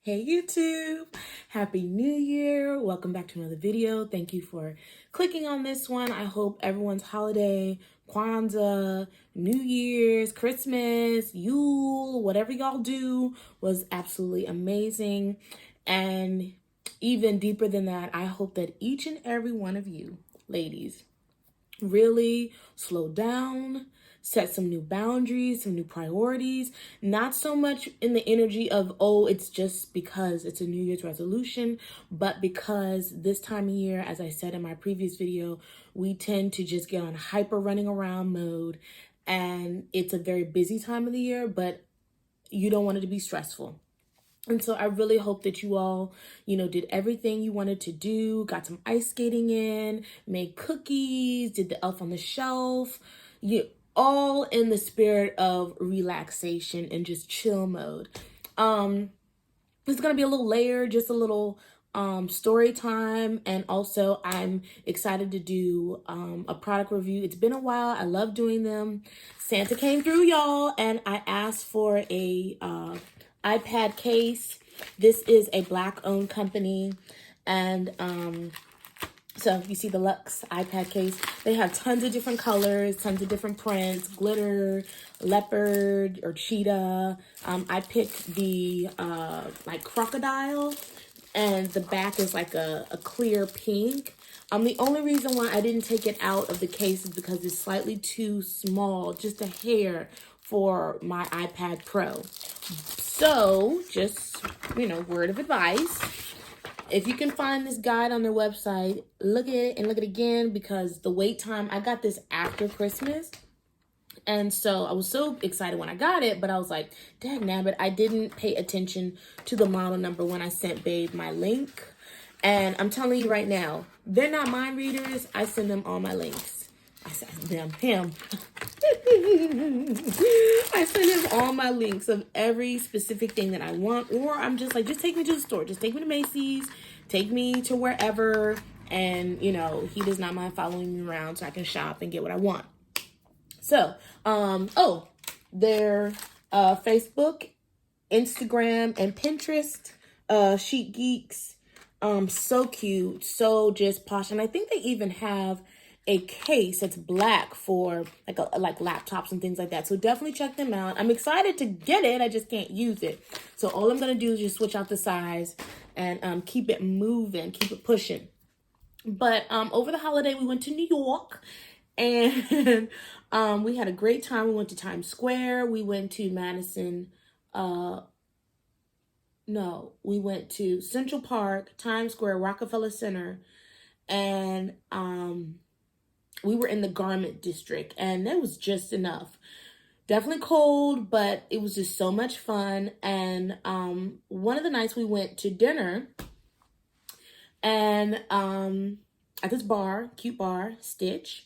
Hey YouTube, Happy New Year. Welcome back to another video. Thank you for clicking on this one. I hope everyone's holiday, Kwanzaa, New Year's, Christmas, Yule, whatever y'all do was absolutely amazing. And even deeper than that, I hope that each and every one of you, ladies, really slow down, set some new boundaries, some new priorities, not so much in the energy of, oh, it's just because it's a New Year's resolution, but because this time of year, as I said in my previous video, we tend to just get on hyper running around mode, and it's a very busy time of the year, but you don't want it to be stressful. And so I really hope that you all, did everything you wanted to do, got some ice skating in, made cookies, did the elf on the shelf, all in the spirit of relaxation and just chill mode. It's going to be a little layered, just a little story time. And also I'm excited to do a product review. It's been a while. I love doing them. Santa came through, y'all, and I asked for a iPad case. This is a Black-owned company, and so you see the Luxe iPad case. They have tons of different colors, tons of different prints, glitter, leopard, or cheetah. I picked the like crocodile, and the back is like a clear pink. The only reason why I didn't take it out of the case is because it's slightly too small, just a hair, for my iPad Pro. So just, word of advice. If you can find this guide on their website, look at it and look at it again, because the wait time, I got this after Christmas. And so I was so excited when I got it, but I was like, dagnabbit, I didn't pay attention to the model number when I sent Babe my link. And I'm telling you right now, they're not mind readers. I send them all my links. I send him. I send him all my links of every specific thing that I want. Or I'm just like, just take me to the store. Just take me to Macy's. Take me to wherever. And, he does not mind following me around so I can shop and get what I want. So, their Facebook, Instagram, and Pinterest, Chic Geeks. So cute, so just posh. And I think they even have a case that's black for like laptops and things like that. So definitely check them out. I'm excited to get it. I just can't use it. So all I'm going to do is just switch out the size and keep it moving, keep it pushing. But over the holiday, we went to New York, and we had a great time. We went to Times Square. We went to we went to Central Park, Times Square, Rockefeller Center, and we were in the garment district, and that was just enough. Definitely cold, but it was just so much fun. And one of the nights we went to dinner, and at this bar, cute bar, Stitch.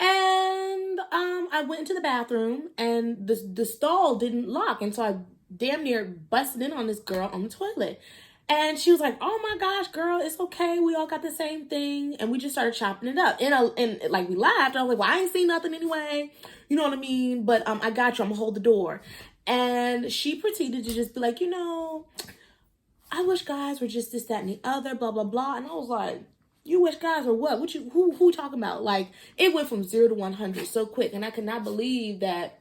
And I went into the bathroom, and the stall didn't lock, and so I damn near busted in on this girl on the toilet. And she was like, oh my gosh, girl, it's okay. We all got the same thing. And we just started chopping it up. And like, we laughed. I was like, well, I ain't seen nothing anyway. You know what I mean? But I got you. I'm gonna hold the door. And she proceeded to just be like, I wish guys were just this, that, and the other, blah, blah, blah. And I was like, you wish guys or what? Who talking about? Like, it went from 0 to 100 so quick. And I could not believe that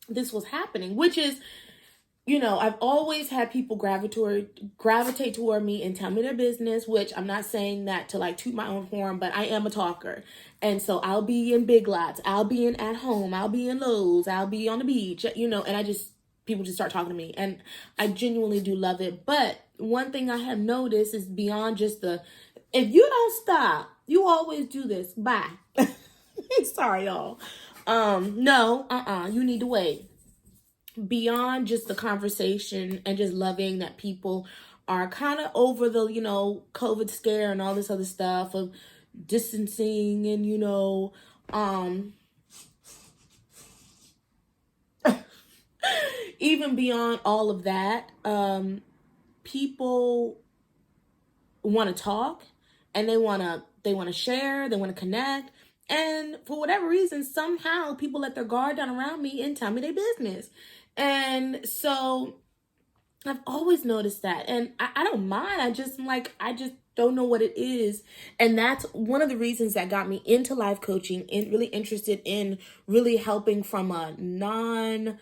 this was happening, which is, I've always had people gravitate toward me and tell me their business, which I'm not saying that to like toot my own horn, but I am a talker. And so I'll be in Big Lots, I'll be in At Home, I'll be in Lowe's, I'll be on the beach, and people just start talking to me, and I genuinely do love it. But one thing I have noticed is beyond just if you don't stop, you always do this, bye. Sorry, y'all. You need to wait. Beyond just the conversation and just loving that people are kind of over the, COVID scare and all this other stuff of distancing and, even beyond all of that, people want to talk, and they want to share, they want to connect. And for whatever reason, somehow people let their guard down around me and tell me their business. And so I've always noticed that. And I don't mind. I just don't know what it is. And that's one of the reasons that got me into life coaching and really interested in really helping from a non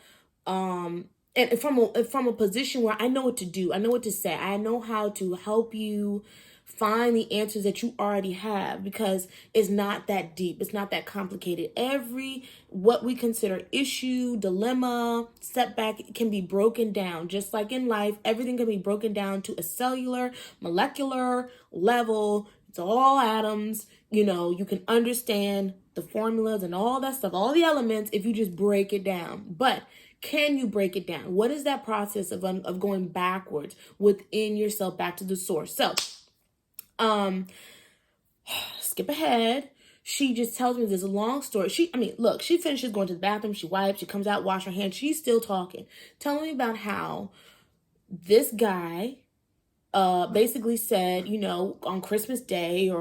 and from a position where I know what to do. I know what to say. I know how to help you find the answers that you already have, because it's not that deep. It's not that complicated. Every what we consider issue, dilemma, setback can be broken down. Just like in life, everything can be broken down to a cellular, molecular level. It's all atoms. You know, you can understand the formulas and all that stuff, all the elements, if you just break it down. But can you break it down? What is that process of going backwards within yourself back to the source? So, skip ahead. She just tells me this long story. Look, she finishes going to the bathroom. She wipes. She comes out, wash her hands. She's still talking, telling me about how this guy basically said, on Christmas Day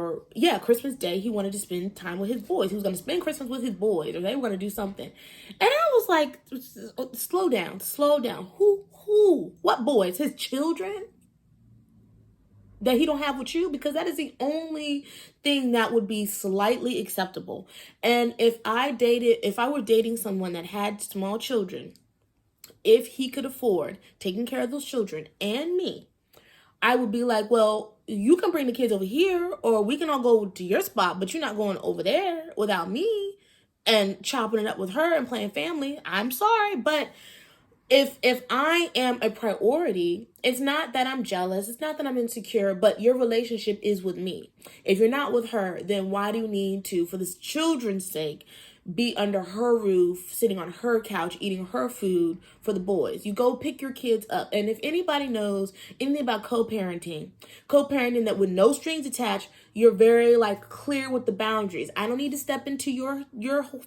Christmas Day, he wanted to spend time with his boys. He was going to spend Christmas with his boys, or they were going to do something. And I was like, slow down. Who? What boys? His children? That he don't have with you? Because that is the only thing that would be slightly acceptable. And if I were dating someone that had small children, if he could afford taking care of those children and me, I would be like, well, you can bring the kids over here, or we can all go to your spot, but you're not going over there without me and chopping it up with her and playing family. I'm sorry, but if I am a priority, it's not that I'm jealous, it's not that I'm insecure, but your relationship is with me. If you're not with her, then why do you need to, for the children's sake, be under her roof, sitting on her couch, eating her food for the boys? You go pick your kids up. And if anybody knows anything about co-parenting that with no strings attached, you're very clear with the boundaries. I don't need to step into your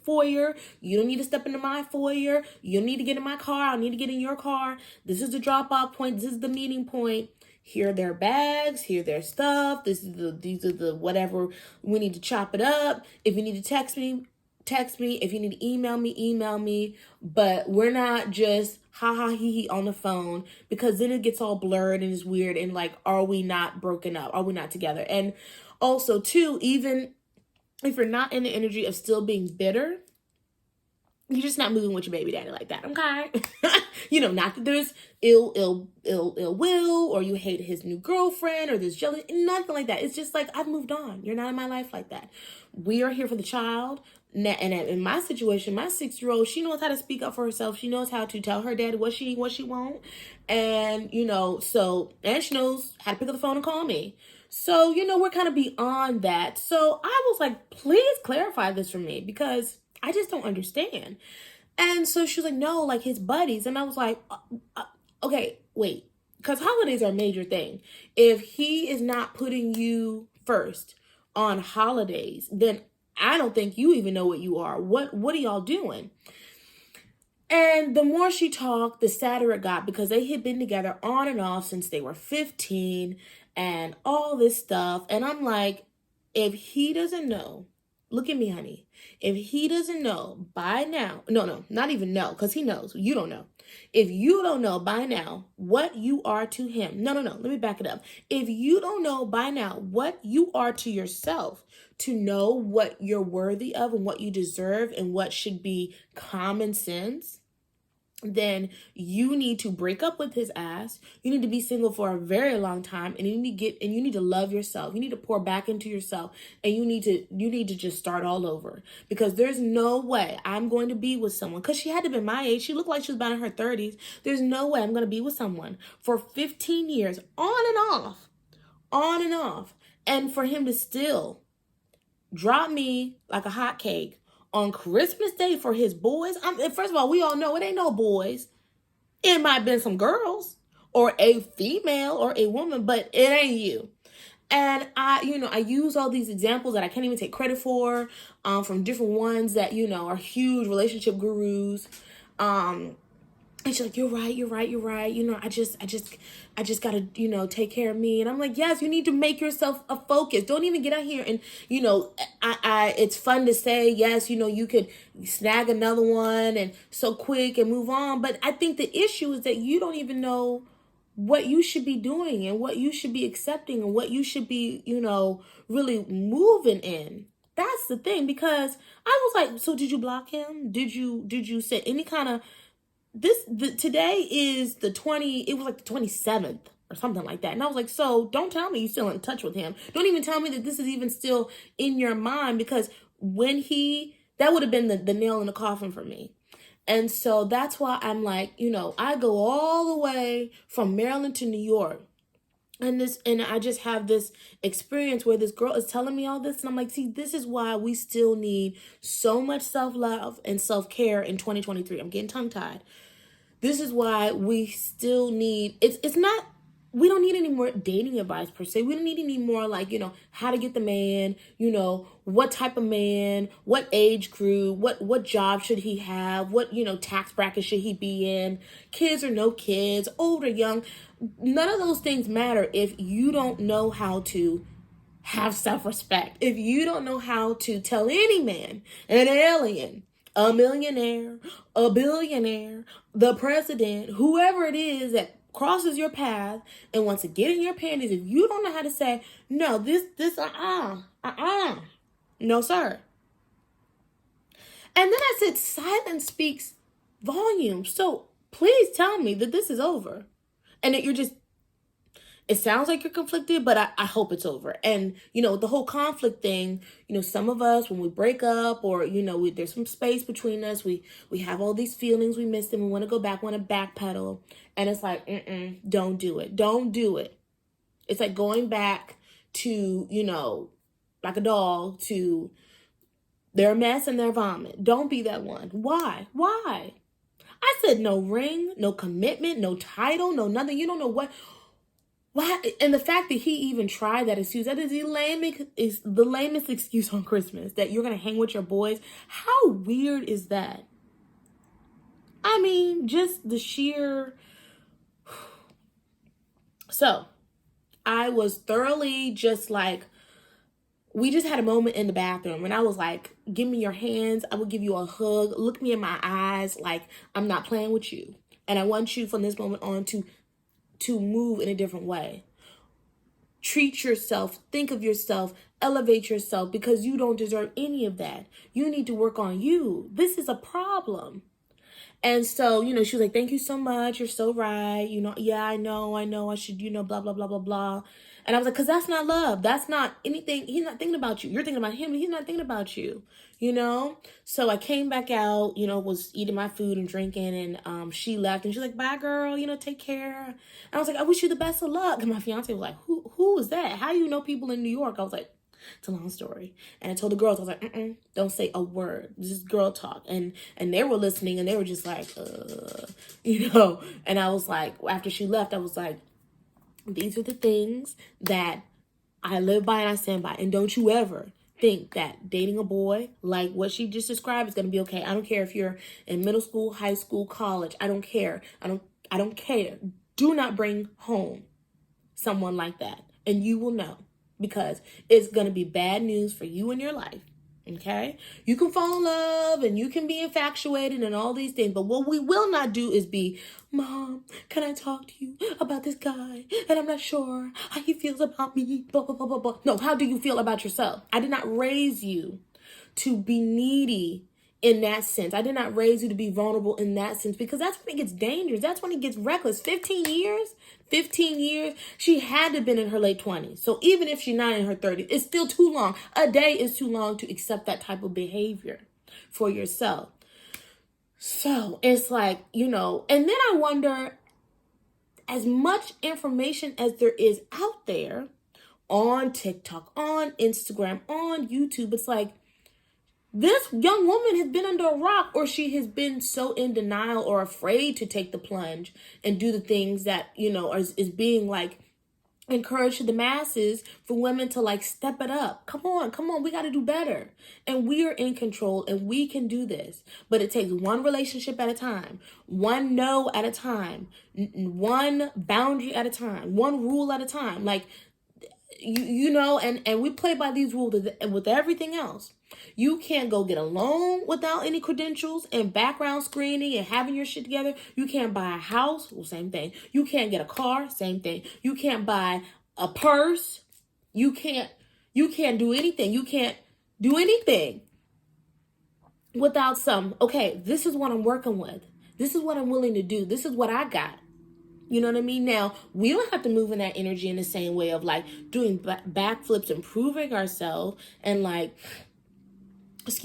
foyer. You don't need to step into my foyer. You don't need to get in my car. I don't need to get in your car. This is the drop-off point. This is the meeting point. Here are their bags. Here are their stuff. These are the whatever. We need to chop it up. If you need to text me. If you need to email me, but we're not just hee on the phone, because then it gets all blurred and it's weird, and are we not broken up? Are we not together? And also too, even if you're not in the energy of still being bitter, you're just not moving with your baby daddy like that, okay? Not that there's ill will, or you hate his new girlfriend, or there's jealousy, nothing like that. It's just I've moved on. You're not in my life like that. We are here for the child. And in my situation, my 6-year-old, she knows how to speak up for herself. She knows how to tell her daddy what she want. And, and she knows how to pick up the phone and call me. So, we're kind of beyond that. So I was like, please clarify this for me, because I just don't understand. And so she was like, no, his buddies. And I was like, okay, wait, because holidays are a major thing. If he is not putting you first on holidays, then I don't think you even know what you are. What are y'all doing? And the more she talked, the sadder it got, because they had been together on and off since they were 15 and all this stuff. And I'm like, if he doesn't know, look at me, honey. If he doesn't know by now, no, not even know, because he knows. You don't know. If you don't know by now what you are to him, no, let me back it up. If you don't know by now what you are to yourself, to know what you're worthy of and what you deserve and what should be common sense, then you need to break up with his ass. You need to be single for a very long time, and you need to love yourself. You need to pour back into yourself, and you need to just start all over, because there's no way I'm going to be with someone, because she had to be my age. She looked like she was about in her 30s. There's no way I'm going to be with someone for 15 years on and off, and for him to still drop me like a hot cake on Christmas Day for his boys. First of all, we all know it ain't no boys. It might have been some girls or a female or a woman, but it ain't you. And I use all these examples that I can't even take credit for, from different ones that, are huge relationship gurus. And she's like, you're right. I just gotta, take care of me. And I'm like, yes, you need to make yourself a focus. Don't even get out here and, it's fun to say, yes, you could snag another one and so quick and move on. But I think the issue is that you don't even know what you should be doing and what you should be accepting and what you should be, really moving in. That's the thing, because I was like, so did you block him? Did you say any kind of today is the 20, it was like the 27th or something like that. And I was like, so don't tell me you're still in touch with him. Don't even tell me that this is even still in your mind, because that would have been the nail in the coffin for me. And so that's why I'm like, I go all the way from Maryland to New York. And I just have this experience where this girl is telling me all this. And I'm like, see, this is why we still need so much self-love and self-care in 2023. I'm getting tongue-tied. This is why we still need, we don't need any more dating advice per se. We don't need any more how to get the man, what type of man, what age group, what job should he have, what, tax bracket should he be in, kids or no kids, old or young. None of those things matter if you don't know how to have self-respect. If you don't know how to tell any man, an alien, a millionaire, a billionaire, the president, whoever it is that crosses your path and wants to get in your panties, if you don't know how to say, no, no, sir. And then I said, silence speaks volumes. So please tell me that this is over and that it sounds like you're conflicted, but I hope it's over. And, the whole conflict thing, some of us, when we break up or, there's some space between us, we have all these feelings, we miss them, we want to go back, want to backpedal. And it's like, don't do it. Don't do it. It's like going back to, like a doll to their mess and their vomit. Don't be that one. Why? I said no ring, no commitment, no title, no nothing. You don't know what. Why? And the fact that he even tried that excuse, that is the lamest excuse on Christmas, that you're going to hang with your boys. How weird is that? I mean, just the sheer. So I was thoroughly just like, we just had a moment in the bathroom and I was like, give me your hands. I will give you a hug. Look me in my eyes. Like, I'm not playing with you. And I want you from this moment on to move in a different way. Treat yourself, think of yourself, elevate yourself, because you don't deserve any of that. You need to work on you. This is a problem. And so, she was like, thank you so much. You're so right. Yeah, I know. I should, blah, blah, blah, blah, blah. And I was like, because that's not love. That's not anything. He's not thinking about you. You're thinking about him. He's not thinking about you, So I came back out, was eating my food and drinking. And she left. And she's like, bye, girl. Take care. And I was like, I wish you the best of luck. And my fiance was like, who is that? How do you know people in New York? I was like, it's a long story. And I told the girls, I was like, don't say a word. This is girl talk. And they were listening and they were just like, And I was like, after she left, I was like, these are the things that I live by and I stand by. And don't you ever think that dating a boy like what she just described is going to be okay. I don't care if you're in middle school, high school, college. I don't care. I don't care. Do not bring home someone like that. And you will know, because it's going to be bad news for you in your life. Okay? You can fall in love and you can be infatuated and all these things. But what we will not do is be, Mom, can I talk to you about this guy? And I'm not sure how he feels about me. Blah, blah, blah, blah, blah. No, how do you feel about yourself? I did not raise you to be needy in that sense. I did not raise you to be vulnerable in that sense, because that's when it gets dangerous. That's when it gets reckless. 15 years, she had to have been in her late 20s. So even if she's not in her 30s, it's still too long. A day is too long to accept that type of behavior for yourself. So it's like, and then I wonder, as much information as there is out there on TikTok, on Instagram, on YouTube, it's like, this young woman has been under a rock, or she has been so in denial or afraid to take the plunge and do the things that, is being like encouraged to the masses for women to like step it up. Come on, we got to do better. And we are in control and we can do this. But it takes one relationship at a time, one no at a time, one boundary at a time, one rule at a time. Like, and we play by these rules with everything else. You can't go get a loan without any credentials and background screening and having your shit together. You can't buy a house, well, same thing. You can't get a car, same thing. You can't buy a purse. You can't do anything. You can't do anything without okay, this is what I'm working with. This is what I'm willing to do. This is what I got. You know what I mean? Now, we don't have to move in that energy in the same way of like doing backflips and proving ourselves and like, like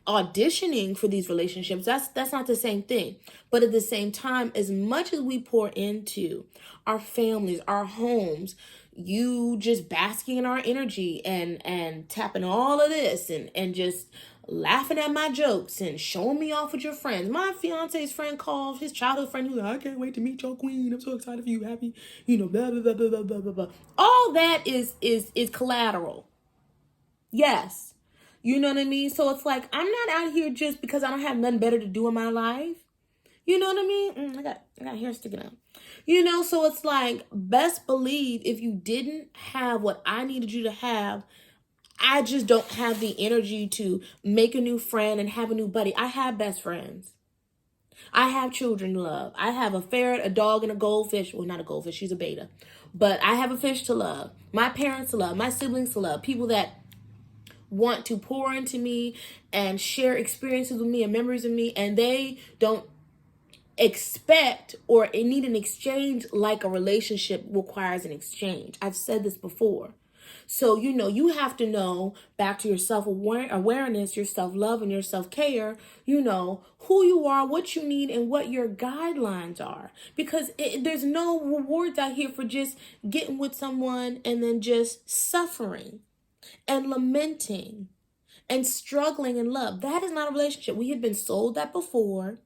auditioning for these relationships. That's not the same thing. But at the same time, as much as we pour into our families, our homes, you just basking in our energy and tapping all of this and just laughing at my jokes and showing me off with your friends. My fiance's friend called his childhood friend, who's like, I can't wait to meet your queen. I'm so excited for you. Happy, blah, blah, blah, blah, blah, blah, blah. All that is collateral. Yes. You know what I mean? So it's like, I'm not out here just because I don't have nothing better to do in my life. You know what I mean? I got hair sticking out. So it's like, best believe if you didn't have what I needed you to have, I just don't have the energy to make a new friend and have a new buddy. I have best friends. I have children to love. I have a ferret, a dog, and a goldfish. Well, not a goldfish. She's a beta. But I have a fish to love. My parents to love. My siblings to love. People that want to pour into me and share experiences with me and memories of me. And they don't expect or need an exchange like a relationship requires an exchange. I've said this before. So, you have to know, back to your self-awareness, your self-love, and your self-care, who you are, what you need, and what your guidelines are. Because there's no rewards out here for just getting with someone and then just suffering and lamenting and struggling in love. That is not a relationship. We have been sold that before.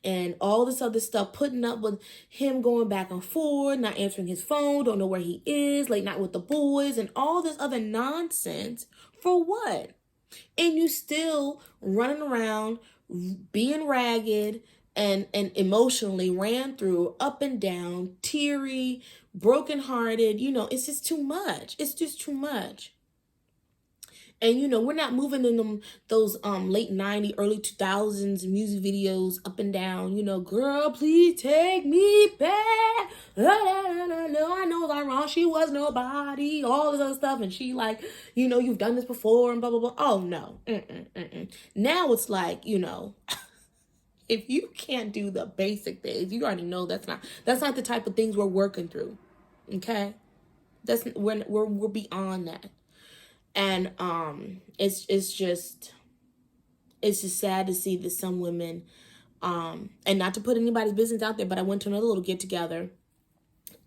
And all this other stuff, putting up with him going back and forth, not answering his phone, don't know where he is, late night with the boys, and all this other nonsense. For what? And you still running around, being ragged, and emotionally ran through, up and down, teary, brokenhearted. It's just too much. It's just too much. And, we're not moving in those late 90s, early 2000s music videos up and down, girl, please take me back. No, I know I'm wrong. She was nobody, all this other stuff. And she like, you've done this before and blah, blah, blah. Oh, no. Now it's like, if you can't do the basic things, you already know that's not the type of things we're working through. Okay? We're beyond that. And it's just sad to see that some women, and not to put anybody's business out there, but I went to another little get together,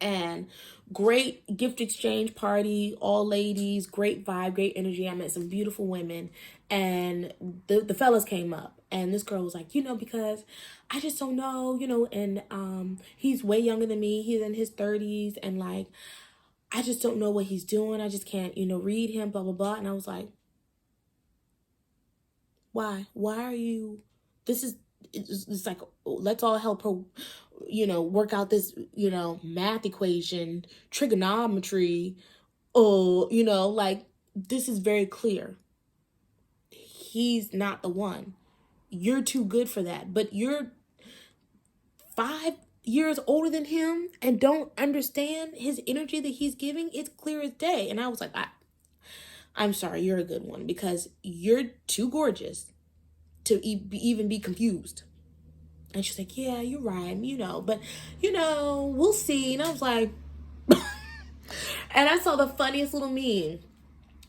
and great gift exchange party, all ladies, great vibe, great energy. I met some beautiful women, and the fellas came up, and this girl was like, because I just don't know, and he's way younger than me. He's in his 30s, and like, I just don't know what he's doing. I just can't, read him, blah, blah, blah. And I was like, why? Why are you, it's like, let's all help her, work out this, math equation, trigonometry. Like, this is very clear. He's not the one. You're too good for that. But you're 5 years older than him and don't understand his energy that he's giving. It's clear as day. And I was like, I'm sorry, you're a good one, because you're too gorgeous to even be confused. And she's like, yeah, you're right, but we'll see. And I was like, and I saw the funniest little meme.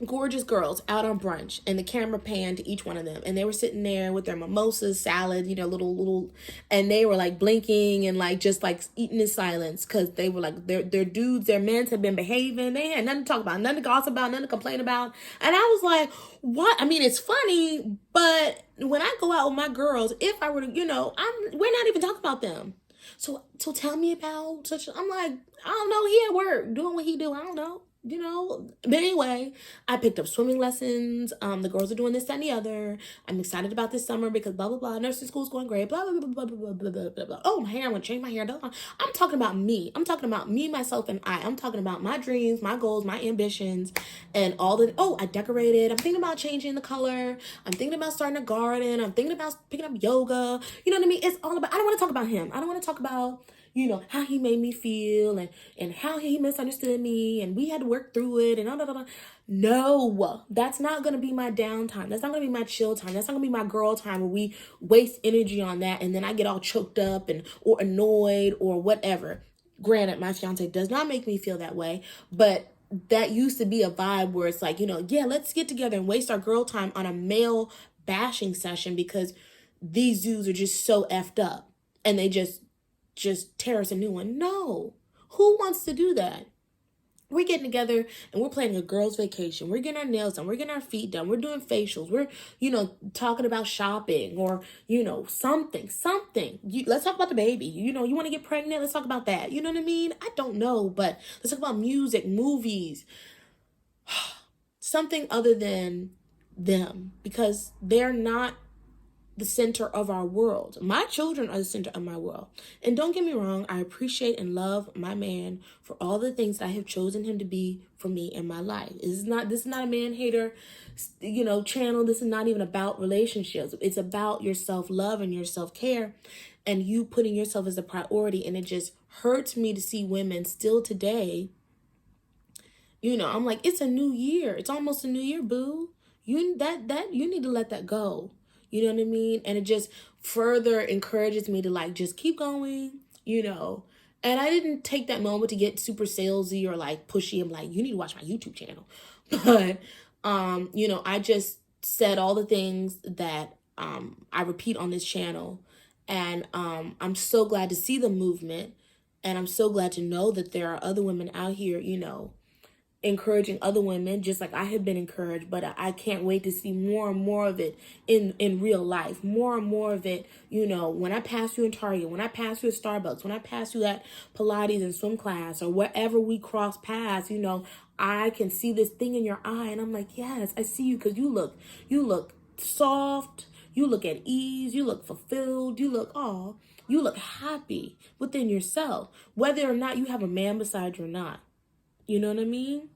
Gorgeous girls out on brunch, and the camera panned to each one of them, and they were sitting there with their mimosas, salad, little, and they were like blinking and like just like eating in silence, because they were like their dudes, their men had been behaving. They had nothing to talk about, nothing to gossip about, nothing to complain about. And I was like, what? I mean, it's funny, but when I go out with my girls, if I were to, we're not even talking about them. So tell me about such. I'm like, I don't know. He at work doing what he do. I don't know. you know. But anyway, I picked up swimming lessons. The girls are doing this, that, and the other. I'm excited about this summer because blah, blah, blah. Nursing school's going great. Blah, blah, blah, blah, blah, blah, blah, blah, blah. Oh, my hair, I'm going to change my hair. I'm talking about me. I'm talking about me, myself, and I. I'm talking about my dreams, my goals, my ambitions, and all the, oh, I decorated. I'm thinking about changing the color. I'm thinking about starting a garden. I'm thinking about picking up yoga. You know what I mean? It's all about, I don't want to talk about him. I don't want to talk about, you know, how he made me feel and how he misunderstood me and we had to work through it and blah, blah, blah. No, that's not going to be my downtime. That's not going to be my chill time. That's not going to be my girl time where we waste energy on that and then I get all choked up and or annoyed or whatever. Granted, my fiance does not make me feel that way, but that used to be a vibe where it's like, you know, yeah, let's get together and waste our girl time on a male bashing session because these dudes are just so effed up and they just tear us a new one. No. Who wants to do that? We're getting together and we're planning a girl's vacation. We're getting our nails done. We're getting our feet done. We're doing facials. We're, you know, talking about shopping or, you know, something. Let's talk about the baby. You know, you want to get pregnant? Let's talk about that. You know what I mean? I don't know, but let's talk about music, movies, something other than them because they're not the center of our world. My children are the center of my world. And don't get me wrong, I appreciate and love my man for all the things that I have chosen him to be for me in my life. This is not a man hater, you know, channel. This is not even about relationships. It's about your self-love and your self-care and you putting yourself as a priority. And it just hurts me to see women still today. You know, I'm like, it's a new year. It's almost a new year, boo. You need to let that go. You know what I mean? And it just further encourages me to like, just keep going, you know. And I didn't take that moment to get super salesy or like pushy. I'm like, you need to watch my YouTube channel. But, you know, I just said all the things that I repeat on this channel. And I'm so glad to see the movement. And I'm so glad to know that there are other women out here, you know, encouraging other women just like I have been encouraged, but I can't wait to see more and more of it in real life, more and more of it, you know, when I pass you in Target, when I pass you at Starbucks, when I pass you at Pilates and swim class or wherever we cross paths, you know, I can see this thing in your eye and I'm like, yes, I see you because you look soft, you look at ease, you look fulfilled, you look happy within yourself, whether or not you have a man beside you or not. You know what I mean?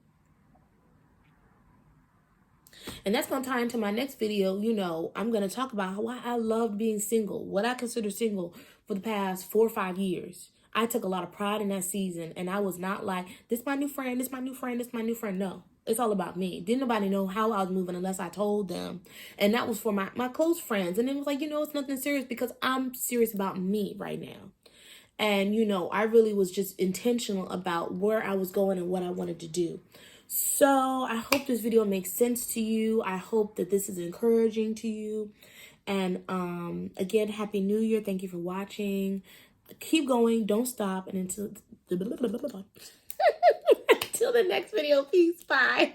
And that's going to tie into my next video. You know, I'm going to talk about why I loved being single, what I consider single for the past 4 or 5 years. I took a lot of pride in that season. And I was not like, this my new friend, this my new friend, this my new friend. No, it's all about me. Didn't nobody know how I was moving unless I told them. And that was for my close friends. And it was like, you know, it's nothing serious because I'm serious about me right now. And, you know, I really was just intentional about where I was going and what I wanted to do. So I hope this video makes sense to you. I hope that this is encouraging to you. And again, Happy New Year. Thank you for watching. Keep going. Don't stop. And until the next video, peace. Bye.